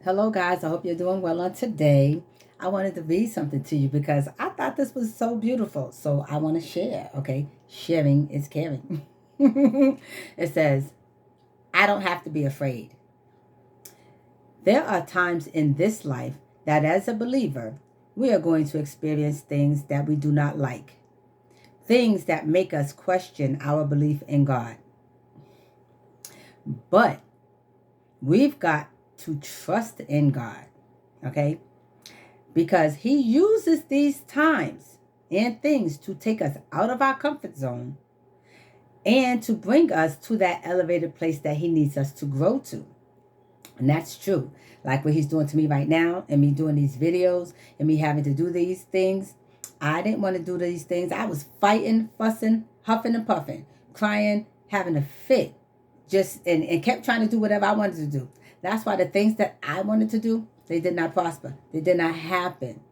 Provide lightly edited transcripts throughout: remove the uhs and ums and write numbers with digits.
Hello, guys. I hope you're doing well on today. I wanted to read something to you because I thought this was so beautiful. So I want to share. Okay. Sharing is caring. It says, I don't have to be afraid. There are times in this life that as a believer, we are going to experience things that we do not like, things that make us question our belief in God. But we've got to trust in God. Okay. Because he uses these times and things to take us out of our comfort zone and to bring us to that elevated place that he needs us to grow to. And that's true. Like what he's doing to me right now, and me doing these videos, and me having to do these things. I didn't want to do these things. I was fighting, fussing, huffing and puffing, crying, having a fit, just and kept trying to do whatever I wanted to do. That's why the things that I wanted to do, they did not prosper. They did not happen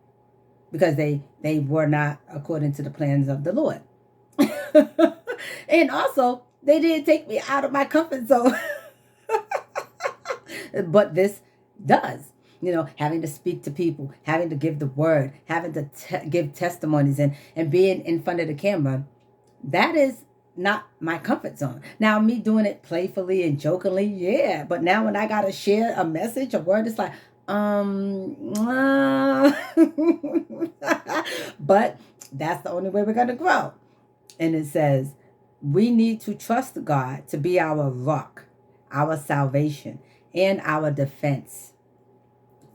because they were not according to the plans of the Lord. And also, they didn't take me out of my comfort zone. But this does. Having to speak to people, having to give the word, having to give testimonies, and being in front of the camera, that is not my comfort zone. Now, me doing it playfully and jokingly, yeah. But now when I got to share a message, a word, it's like, but that's the only way we're going to grow. And it says, we need to trust God to be our rock, our salvation, and our defense.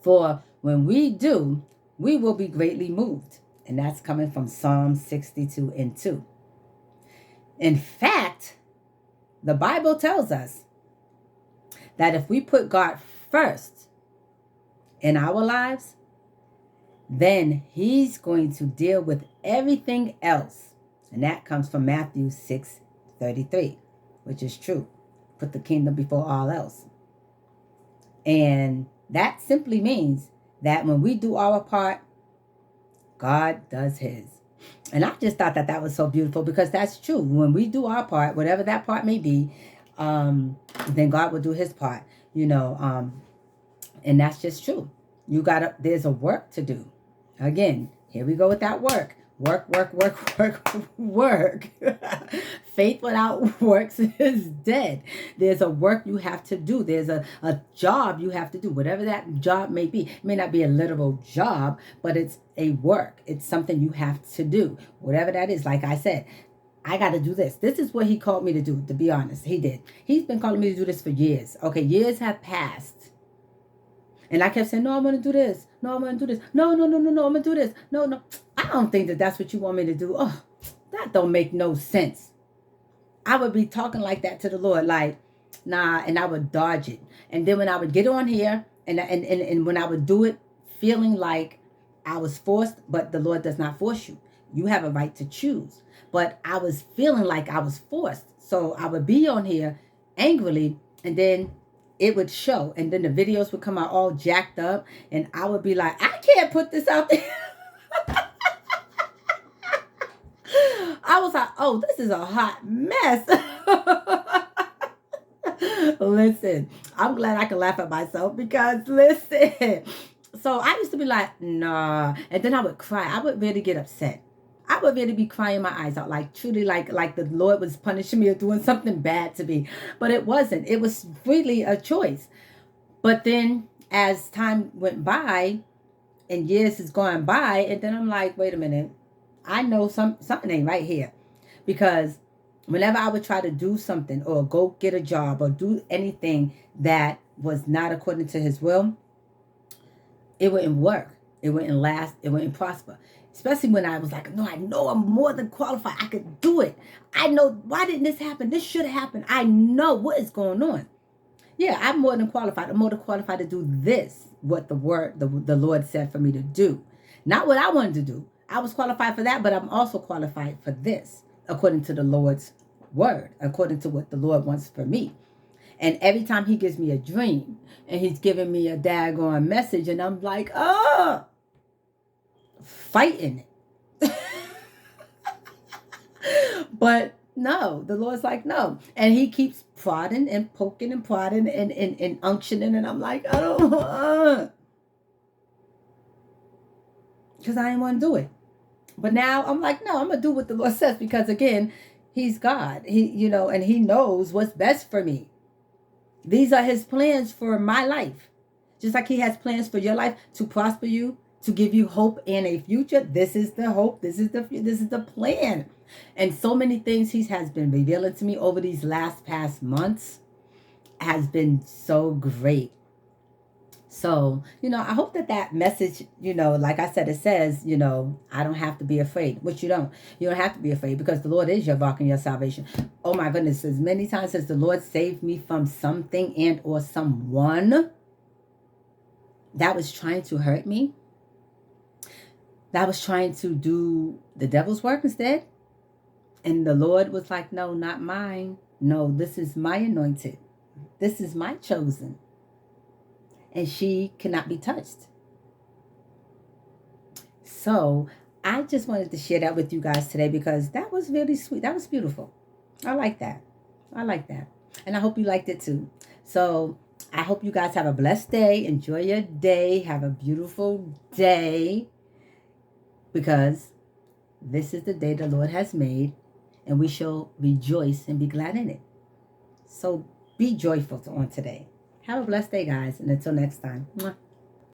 For when we do, we will be greatly moved. And that's coming from Psalm 62 and 2. In fact, the Bible tells us that if we put God first in our lives, then he's going to deal with everything else. And that comes from Matthew 6:33, which is true. Put the kingdom before all else. And that simply means that when we do our part, God does his. And I just thought that that was so beautiful because that's true. When we do our part, whatever that part may be, then God will do his part, and that's just true. There's a work to do. Again, here we go with that work. Work, work, work, work, work. Faith without works is dead. There's a work you have to do. There's a job you have to do. Whatever that job may be. It may not be a literal job, but it's a work. It's something you have to do. Whatever that is, like I said, I got to do this. This is what he called me to do, to be honest. He did. He's been calling me to do this for years. Okay, years have passed. And I kept saying, no, I'm going to do this. No, I'm going to do this. No, no, no, no, no, I'm going to do this. No, no. I don't think that that's what you want me to do. Oh, that don't make no sense. I would be talking like that to the Lord, like, nah, and I would dodge it. And then when I would get on here and when I would do it, feeling like I was forced, but the Lord does not force you. You have a right to choose. But I was feeling like I was forced. So I would be on here angrily, and then it would show, and then the videos would come out all jacked up, and I would be like, I can't put this out there. I was like, oh, this is a hot mess. Listen, I'm glad I can laugh at myself because listen. So I used to be like, nah, and then I would cry. I would really get upset. I would really be crying my eyes out, like truly, like the Lord was punishing me or doing something bad to me. But it wasn't. It was really a choice. But then as time went by and years has gone by, and then I'm like, wait a minute, I know something ain't right here. Because whenever I would try to do something or go get a job or do anything that was not according to his will, it wouldn't work. It wouldn't last. It wouldn't prosper. Especially when I was like, no, I know I'm more than qualified. I could do it. I know, why didn't this happen? This should have happened. I know what is going on. Yeah, I'm more than qualified. I'm more than qualified to do this, what the Lord said for me to do. Not what I wanted to do. I was qualified for that, but I'm also qualified for this, according to the Lord's word, according to what the Lord wants for me. And every time he gives me a dream and he's giving me a daggone message, and I'm like, oh, fighting it. But No, the Lord's like, no. And he keeps prodding and poking and prodding and unctioning. And I'm like, I don't, because I didn't want to do it. But now I'm like, no, I'm going to do what the Lord says because, again, he's God. And he knows what's best for me. These are his plans for my life. Just like he has plans for your life to prosper you, to give you hope in a future. This is the hope. This is the plan. And so many things he has been revealing to me over these past months has been so great. So, I hope that message, like I said, it says, I don't have to be afraid, which you don't. You don't have to be afraid because the Lord is your rock and your salvation. Oh my goodness, as many times as the Lord saved me from something and or someone that was trying to hurt me, that was trying to do the devil's work instead. And the Lord was like, no, not mine. No, this is my anointed. This is my chosen. And she cannot be touched. So I just wanted to share that with you guys today because that was really sweet. That was beautiful. I like that. I like that. And I hope you liked it too. So I hope you guys have a blessed day. Enjoy your day. Have a beautiful day because this is the day the Lord has made and we shall rejoice and be glad in it. So be joyful on today. Have a blessed day, guys. And until next time. Mwah.